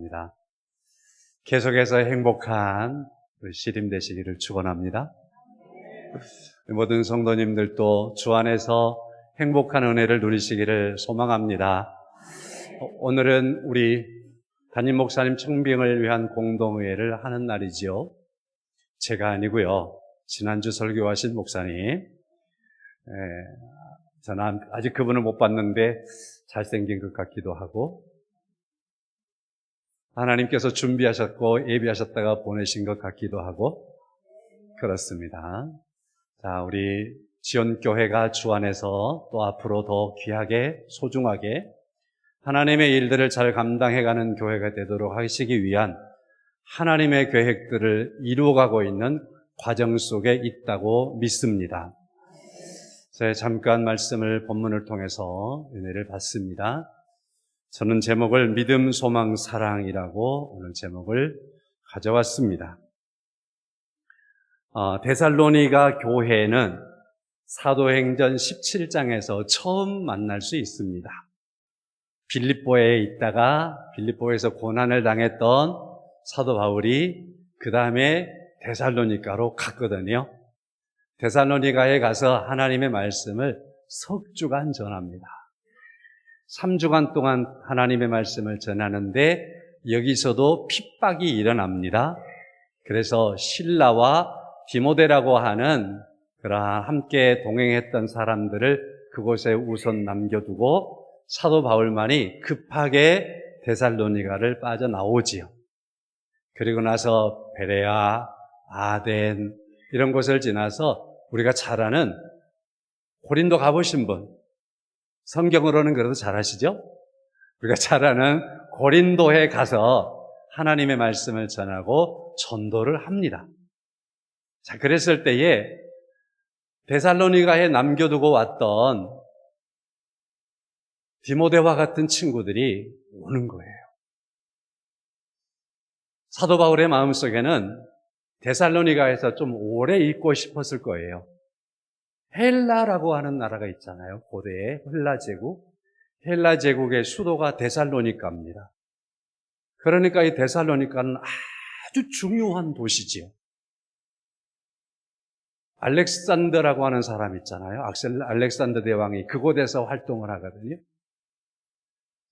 바랍니다. 계속해서 행복한 시림 되시기를 축원합니다. 모든 성도님들도 주 안에서 행복한 은혜를 누리시기를 소망합니다. 오늘은 우리 담임 목사님 청빙을 위한 공동의회를 하는 날이지요. 제가 아니고요. 지난주 설교하신 목사님. 저는 아직 그분을 못 봤는데 잘생긴 것 같기도 하고, 하나님께서 준비하셨고 예비하셨다가 보내신 것 같기도 하고 그렇습니다. 자, 우리 지원교회가 주 안에서 또 앞으로 더 귀하게 소중하게 하나님의 일들을 잘 감당해가는 교회가 되도록 하시기 위한 하나님의 계획들을 이루어가고 있는 과정 속에 있다고 믿습니다. 제가 잠깐 말씀을 본문을 통해서 은혜를 받습니다. 저는 제목을 믿음, 소망, 사랑이라고 오늘 제목을 가져왔습니다. 데살로니가 교회는 사도행전 17장에서 처음 만날 수 있습니다. 빌립보에 있다가 빌립보에서 고난을 당했던 사도 바울이 그 다음에 데살로니가로 갔거든요. 데살로니가에 가서 하나님의 말씀을 석주간 전합니다. 3주간 동안 하나님의 말씀을 전하는데 여기서도 핍박이 일어납니다. 그래서 실라와 디모데라고 하는 그러한 함께 동행했던 사람들을 그곳에 우선 남겨두고 사도 바울만이 급하게 데살로니가를 빠져나오지요. 그리고 나서 베레아, 아덴 이런 곳을 지나서 우리가 잘 아는 고린도 가보신 분, 성경으로는 그래도 잘 아시죠? 우리가 잘 아는 고린도에 가서 하나님의 말씀을 전하고 전도를 합니다. 자, 그랬을 때에 데살로니가에 남겨두고 왔던 디모데와 같은 친구들이 오는 거예요. 사도 바울의 마음속에는 데살로니가에서 좀 오래 있고 싶었을 거예요. 헬라라고 하는 나라가 있잖아요. 고대의 헬라 제국. 헬라 제국의 수도가 데살로니가입니다. 그러니까 이 데살로니가는 아주 중요한 도시지요. 알렉산더라고 하는 사람 있잖아요. 알렉산더 대왕이 그곳에서 활동을 하거든요.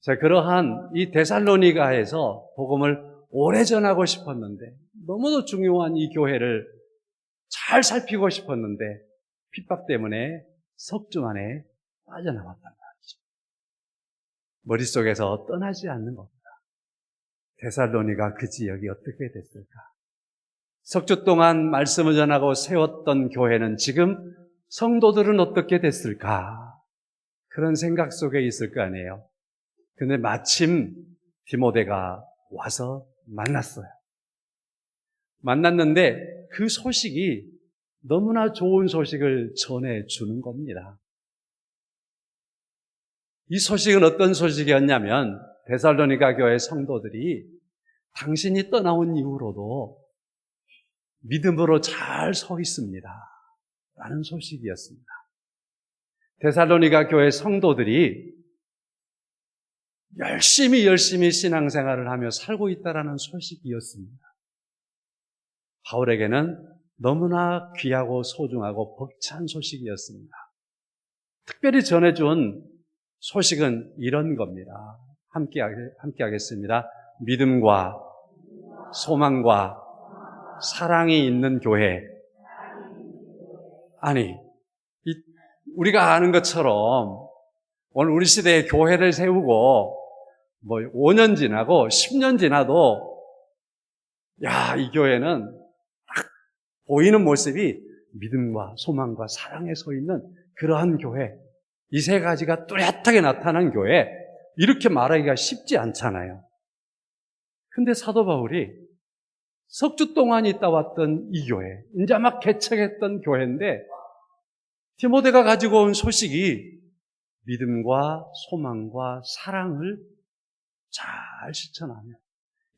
자, 그러한 이 데살로니가에서 복음을 오래 전하고 싶었는데, 너무도 중요한 이 교회를 잘 살피고 싶었는데 핍박 때문에 석주 만에 빠져나왔단 말이죠. 머릿속에서 떠나지 않는 겁니다. 데살로니가 그 지역이 어떻게 됐을까? 석주 동안 말씀을 전하고 세웠던 교회는 지금 성도들은 어떻게 됐을까? 그런 생각 속에 있을 거 아니에요. 근데 마침 디모데가 와서 만났어요. 만났는데 그 소식이 너무나 좋은 소식을 전해주는 겁니다. 이 소식은 어떤 소식이었냐면 데살로니가 교회 성도들이 당신이 떠나온 이후로도 믿음으로 잘 서 있습니다 라는 소식이었습니다. 데살로니가 교회 성도들이 열심히 신앙생활을 하며 살고 있다라는 소식이었습니다. 바울에게는 너무나 귀하고 소중하고 벅찬 소식이었습니다. 특별히 전해준 소식은 이런 겁니다. 함께 하겠습니다. 믿음과 소망과 사랑이 있는 교회. 아니, 우리가 아는 것처럼 오늘 우리 시대에 교회를 세우고 5년 지나고 10년 지나도 이 교회는 딱 보이는 모습이 믿음과 소망과 사랑에 서 있는 그러한 교회, 이 세 가지가 뚜렷하게 나타난 교회, 이렇게 말하기가 쉽지 않잖아요. 근데 사도 바울이 석주 동안 있다 왔던 이 교회, 이제 막 개척했던 교회인데 디모데가 가지고 온 소식이 믿음과 소망과 사랑을 잘 실천하며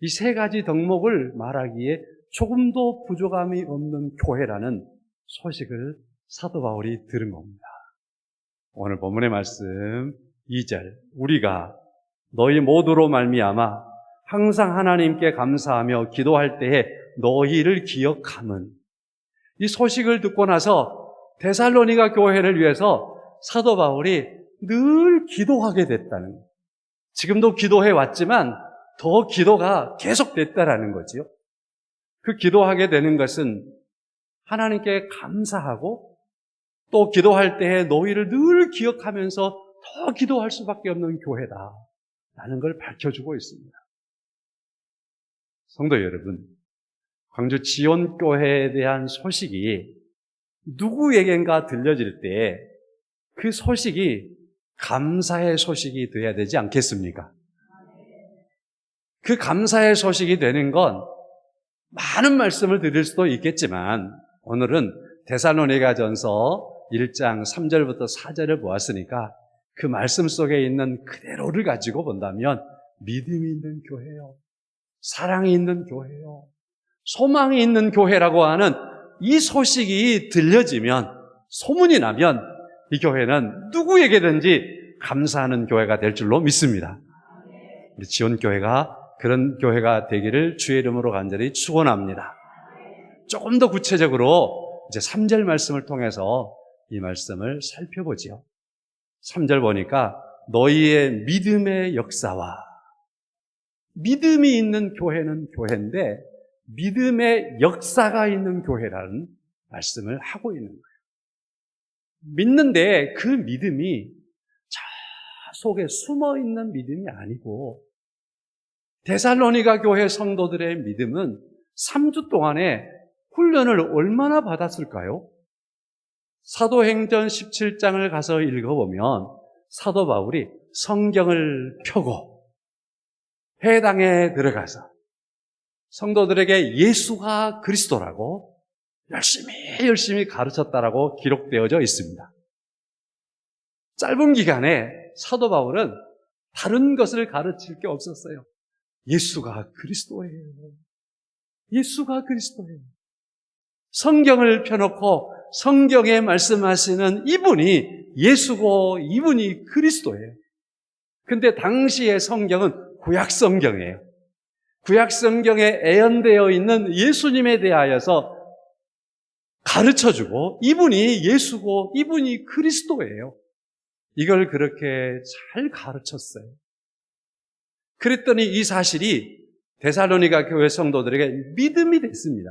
이 세 가지 덕목을 말하기에 조금도 부족함이 없는 교회라는 소식을 사도 바울이 들은 겁니다. 오늘 본문의 말씀 2절, 우리가 너희 모두로 말미암아 항상 하나님께 감사하며 기도할 때에 너희를 기억함은, 이 소식을 듣고 나서 데살로니가 교회를 위해서 사도 바울이 늘 기도하게 됐다는 거예요. 지금도 기도해 왔지만 더 기도가 계속됐다라는 거지요. 그 기도하게 되는 것은 하나님께 감사하고 또 기도할 때에 너희를 늘 기억하면서 더 기도할 수밖에 없는 교회다라는 걸 밝혀주고 있습니다. 성도 여러분, 광주 지온교회에 대한 소식이 누구에겐가 들려질 때 그 소식이 감사의 소식이 되어야 되지 않겠습니까? 그 감사의 소식이 되는 건 많은 말씀을 드릴 수도 있겠지만 오늘은 데살로니가전서 1장 3절부터 4절을 보았으니까 그 말씀 속에 있는 그대로를 가지고 본다면 믿음이 있는 교회요, 사랑이 있는 교회요, 소망이 있는 교회라고 하는 이 소식이 들려지면, 소문이 나면 이 교회는 누구에게든지 감사하는 교회가 될 줄로 믿습니다. 우리 지온교회가 그런 교회가 되기를 주의 이름으로 간절히 축원합니다. 조금 더 구체적으로 이제 3절 말씀을 통해서 이 말씀을 살펴보지요. 3절 보니까 너희의 믿음의 역사와, 믿음이 있는 교회는 교회인데 믿음의 역사가 있는 교회라는 말씀을 하고 있는 거예요. 믿는데 그 믿음이 저 속에 숨어있는 믿음이 아니고, 데살로니가 교회 성도들의 믿음은 3주 동안에 훈련을 얼마나 받았을까요? 사도행전 17장을 가서 읽어보면 사도 바울이 성경을 펴고 회당에 들어가서 성도들에게 예수가 그리스도라고 열심히 가르쳤다라고 기록되어져 있습니다. 짧은 기간에 사도 바울은 다른 것을 가르칠 게 없었어요. 예수가 그리스도예요. 예수가 그리스도예요. 성경을 펴놓고 성경에 말씀하시는 이분이 예수고 이분이 그리스도예요. 근데 당시의 성경은 구약 성경이에요. 구약 성경에 애언되어 있는 예수님에 대하여서 가르쳐주고 이분이 예수고 이분이 그리스도예요. 이걸 그렇게 잘 가르쳤어요. 그랬더니 이 사실이 데살로니가 교회 성도들에게 믿음이 됐습니다.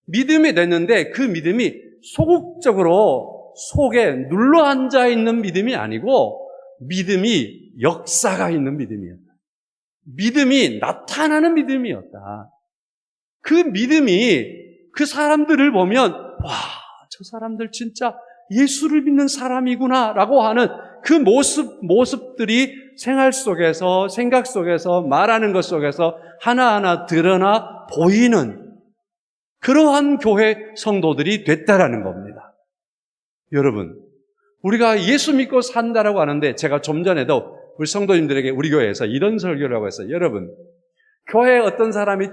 믿음이 됐는데 그 믿음이 소극적으로 속에 눌러앉아 있는 믿음이 아니고 믿음이 역사가 있는 믿음이었다. 믿음이 나타나는 믿음이었다. 그 믿음이 그 사람들을 보면 와, 저 사람들 진짜 예수를 믿는 사람이구나 라고 하는 그 모습들이 생활 속에서, 생각 속에서, 말하는 것 속에서 하나하나 드러나 보이는 그러한 교회 성도들이 됐다라는 겁니다. 여러분, 우리가 예수 믿고 산다라고 하는데 제가 좀 전에도 우리 성도님들에게 우리 교회에서 이런 설교를 하고 했어요. 여러분, 교회에 어떤 사람이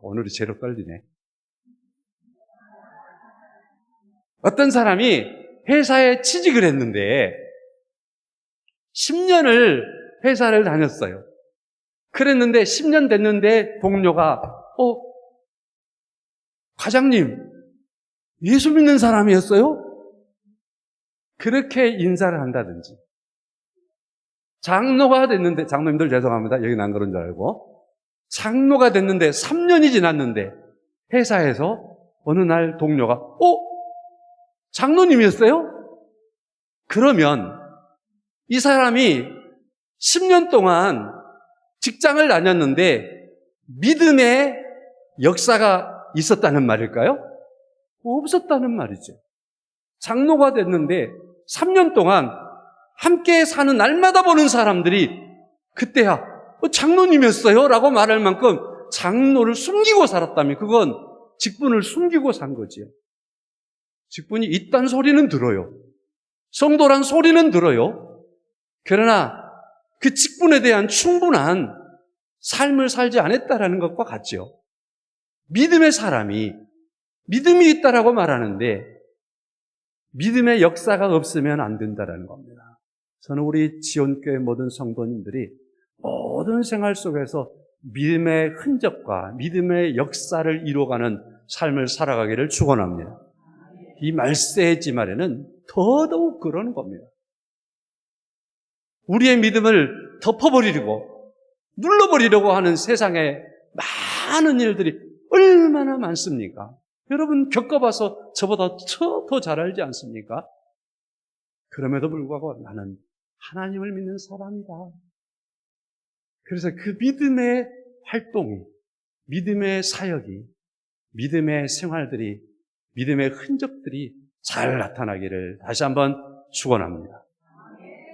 오늘이 제로 떨리네. 어떤 사람이 회사에 취직을 했는데 10년을 회사를 다녔어요. 그랬는데 10년 됐는데 동료가 과장님 예수 믿는 사람이었어요? 그렇게 인사를 한다든지, 장로가 됐는데, 장로님들 죄송합니다. 여기는 안 그런 줄 알고, 장로가 됐는데 3년이 지났는데 회사에서 어느 날 동료가 장로님이었어요? 그러면 이 사람이 10년 동안 직장을 다녔는데 믿음의 역사가 있었다는 말일까요? 없었다는 말이죠. 장로가 됐는데 3년 동안 함께 사는 날마다 보는 사람들이 그때야 장로님이었어요? 라고 말할 만큼 장로를 숨기고 살았다면 그건 직분을 숨기고 산 거지요. 직분이 있다는 소리는 들어요. 성도란 소리는 들어요. 그러나 그 직분에 대한 충분한 삶을 살지 않았다라는 것과 같죠. 믿음의 사람이 믿음이 있다라고 말하는데 믿음의 역사가 없으면 안 된다라는 겁니다. 저는 우리 지온교회 모든 성도님들이 모든 생활 속에서 믿음의 흔적과 믿음의 역사를 이루어가는 삶을 살아가기를 축원합니다. 이 말세의 말에는 더더욱 그러는 겁니다. 우리의 믿음을 덮어버리려고 눌러버리려고 하는 세상에 많은 일들이 얼마나 많습니까? 여러분 겪어봐서 저보다 더 잘 알지 않습니까? 그럼에도 불구하고 나는 하나님을 믿는 사람이다. 그래서 그 믿음의 활동이, 믿음의 사역이, 믿음의 생활들이, 믿음의 흔적들이 잘 나타나기를 다시 한번 축원합니다.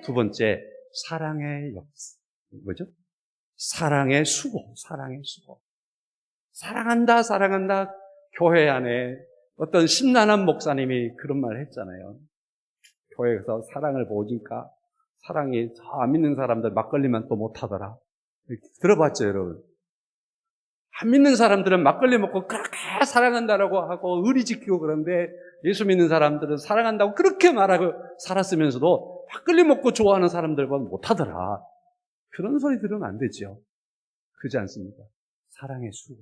두 번째, 사랑의 역사. 뭐죠? 사랑의 수고, 사랑의 수고. 사랑한다, 사랑한다. 교회 안에 어떤 심란한 목사님이 그런 말을 했잖아요. 교회에서 사랑을 보여줄까? 사랑이 저 안 믿는 사람들 막걸리만 또 못하더라. 들어봤죠, 여러분? 안 믿는 사람들은 막걸리 먹고 그렇게 사랑한다라고 하고 의리 지키고 그런데 예수 믿는 사람들은 사랑한다고 그렇게 말하고 살았으면서도 막걸리 먹고 좋아하는 사람들과 못하더라. 그런 소리 들으면 안 되죠. 그렇지 않습니까? 사랑의 수고.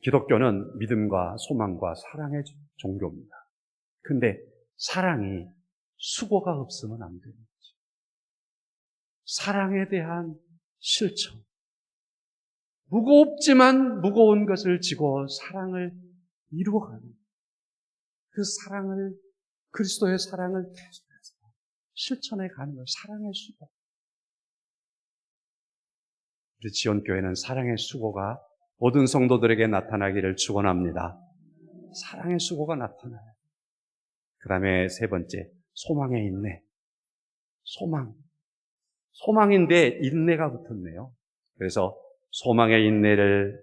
기독교는 믿음과 소망과 사랑의 종교입니다. 근데 사랑이 수고가 없으면 안 되는 거죠. 사랑에 대한 실천. 무겁지만 무거운 것을 지고 사랑을 이루어가는 그 사랑을, 그리스도의 사랑을 계속해서 실천해 가는 것, 사랑의 수고. 우리 지원교회는 사랑의 수고가 모든 성도들에게 나타나기를 축원합니다. 사랑의 수고가 나타나요. 그 다음에 세 번째, 소망의 인내. 소망인데 인내가 붙었네요. 그래서 소망의 인내를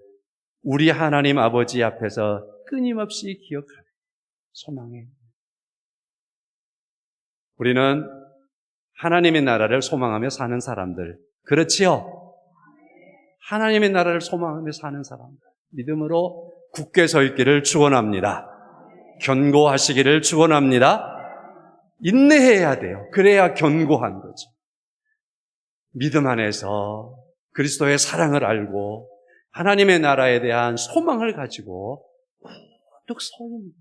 우리 하나님 아버지 앞에서 끊임없이 기억하는 소망의 인내. 우리는 하나님의 나라를 소망하며 사는 사람들, 그렇지요? 하나님의 나라를 소망하며 사는 사람들, 믿음으로 굳게 서 있기를 축원합니다. 견고하시기를 축원합니다. 인내해야 돼요. 그래야 견고한 거죠. 믿음 안에서 그리스도의 사랑을 알고 하나님의 나라에 대한 소망을 가지고 뚝 서 있는 겁니다.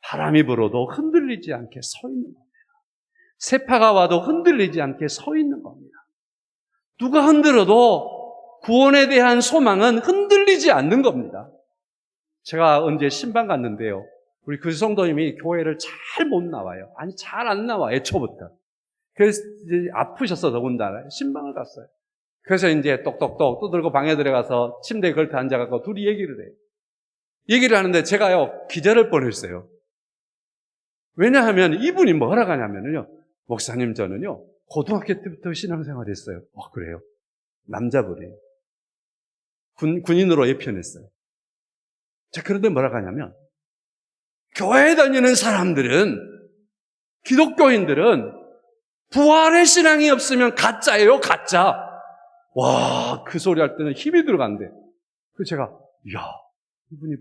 바람이 불어도 흔들리지 않게 서 있는 겁니다. 세파가 와도 흔들리지 않게 서 있는 겁니다. 누가 흔들어도 구원에 대한 소망은 흔들리지 않는 겁니다. 제가 언제 신방 갔는데요. 우리 그 성도님이 교회를 잘 못 나와요. 아니, 잘 안 나와, 애초부터. 그래서 이제 아프셔서 더군다나 신방을 갔어요. 그래서 이제 똑똑똑 두들고 방에 들어가서 침대에 걸터 앉아갖고 둘이 얘기를 해요. 얘기를 하는데 제가요, 기절할 뻔했어요. 왜냐하면 이분이 뭐라 하냐면요. 목사님, 저는요, 고등학교 때부터 신앙생활 했어요. 그래요? 남자분이에요. 군인으로 예편했어요. 자, 그런데 뭐라 하냐면, 교회에 다니는 사람들은, 기독교인들은 부활의 신앙이 없으면 가짜예요, 가짜. 와, 그 소리 할 때는 힘이 들어간대. 그래서 제가, 이야, 이분이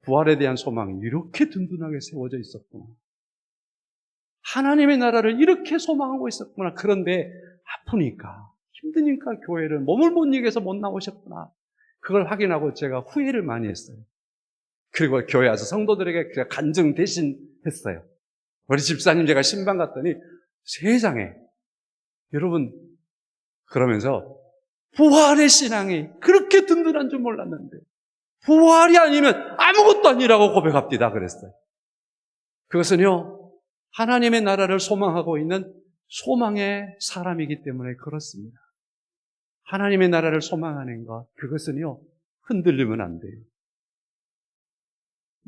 부활에 대한 소망이 이렇게 든든하게 세워져 있었구나. 하나님의 나라를 이렇게 소망하고 있었구나. 그런데 아프니까, 힘드니까 교회를 몸을 못 이겨서 못 나오셨구나. 그걸 확인하고 제가 후회를 많이 했어요. 그리고 교회 와서 성도들에게 제가 간증 대신 했어요. 우리 집사님 제가 신방 갔더니 세상에 여러분 그러면서 부활의 신앙이 그렇게 든든한 줄 몰랐는데 부활이 아니면 아무것도 아니라고 고백합니다 그랬어요. 그것은요 하나님의 나라를 소망하고 있는 소망의 사람이기 때문에 그렇습니다. 하나님의 나라를 소망하는 것 그것은요 흔들리면 안 돼요.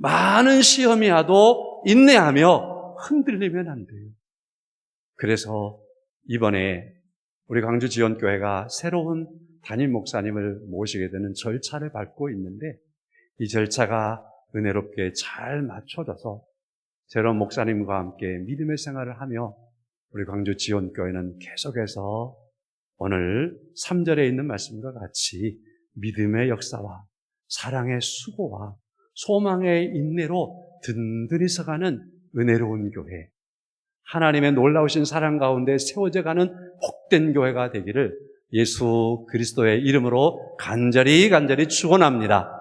많은 시험이 와도 인내하며 흔들리면 안 돼요. 그래서 이번에 우리 광주 지원교회가 새로운 담임 목사님을 모시게 되는 절차를 밟고 있는데 이 절차가 은혜롭게 잘 맞춰져서 새로운 목사님과 함께 믿음의 생활을 하며 우리 광주 지원교회는 계속해서 오늘 3절에 있는 말씀과 같이 믿음의 역사와 사랑의 수고와 소망의 인내로 든든히 서가는 은혜로운 교회, 하나님의 놀라우신 사랑 가운데 세워져 가는 복된 교회가 되기를 예수 그리스도의 이름으로 간절히 축원합니다.